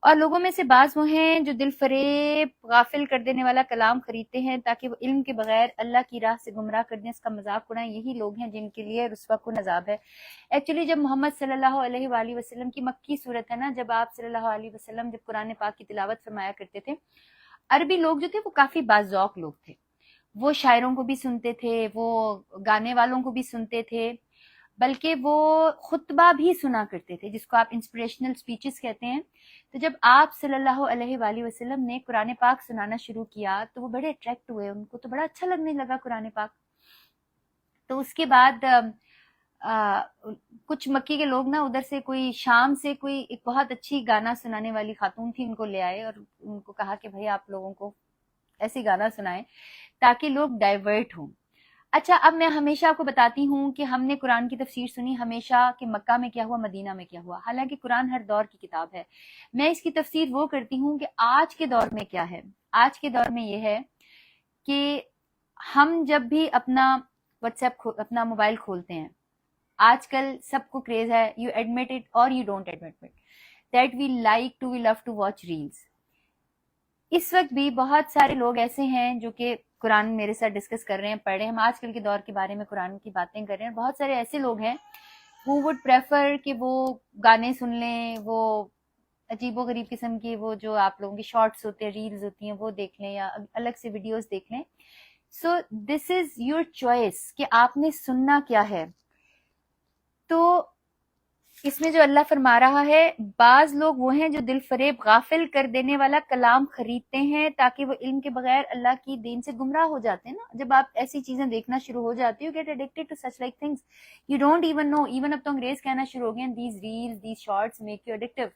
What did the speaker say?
اور لوگوں میں سے بعض وہ ہیں جو دل فریب غافل کر دینے والا کلام خریدتے ہیں تاکہ وہ علم کے بغیر اللہ کی راہ سے گمراہ کر دیں، اس کا مذاق اڑائیں۔ یہی لوگ ہیں جن کے لیے رسوا کن عذاب ہے۔ ایکچولی جب محمد صلی اللہ علیہ وآلہ وسلم کی مکی صورت ہے نا، جب آپ صلی اللہ علیہ وسلم جب قرآن پاک کی تلاوت فرمایا کرتے تھے، عربی لوگ جو تھے وہ کافی باذوق لوگ تھے، وہ شاعروں کو بھی سنتے تھے، وہ گانے والوں کو بھی سنتے تھے، بلکہ وہ خطبہ بھی سنا کرتے تھے، جس کو آپ انسپریشنل سپیچز کہتے ہیں۔ تو جب آپ صلی اللہ علیہ وآلہ وسلم نے قرآن پاک سنانا شروع کیا تو وہ بڑے اٹریکٹ ہوئے، ان کو تو بڑا اچھا لگنے لگا قرآن پاک۔ تو اس کے بعد کچھ مکی کے لوگ نا ادھر سے کوئی شام سے کوئی ایک بہت اچھی گانا سنانے والی خاتون تھی، ان کو لے آئے اور ان کو کہا کہ بھائی آپ لوگوں کو ایسی گانا سنائیں تاکہ لوگ ڈائیورٹ ہوں۔ اچھا، اب میں ہمیشہ آپ کو بتاتی ہوں کہ ہم نے قرآن کی تفسیر سنی ہمیشہ کہ مکہ میں کیا ہوا، مدینہ میں کیا ہوا، حالانکہ قرآن ہر دور کی کتاب ہے۔ میں اس کی تفسیر وہ کرتی ہوں کہ آج کے دور میں کیا ہے۔ آج کے دور میں یہ ہے کہ ہم جب بھی اپنا واٹس ایپ اپنا موبائل کھولتے ہیں، آج کل سب کو کریز ہے، یو ایڈمٹ اٹ اور you don't admit it, that we like to we love to watch reels. اس وقت بھی بہت سارے لوگ ایسے ہیں جو کہ قرآن میرے ساتھ ڈسکس کر رہے ہیں، پڑھ رہے ہیں، ہم آج کل کے دور کے بارے میں قرآن کی باتیں کر رہے ہیں۔ بہت سارے ایسے لوگ ہیں who would prefer کہ وہ گانے سن لیں، وہ عجیب و غریب قسم کی وہ جو آپ لوگوں کی شارٹس ہوتے ہیں، ریلز ہوتی ہیں، وہ دیکھ لیں یا الگ سے ویڈیوز دیکھ لیں۔ سو دس از یور چوائس کہ آپ نے سننا کیا ہے۔ تو اس میں جو اللہ فرما رہا ہے، بعض لوگ وہ ہیں جو دل فریب غافل کر دینے والا کلام خریدتے ہیں تاکہ وہ علم کے بغیر اللہ کی دین سے گمراہ ہو جاتے ہیں نا۔ جب آپ ایسی چیزیں دیکھنا شروع ہو جاتی ہو، get addicted to such like things you don't even know, even اب تو انگریز کہنا شروع ہو گئے ہیں، these reels these shorts make you addictive.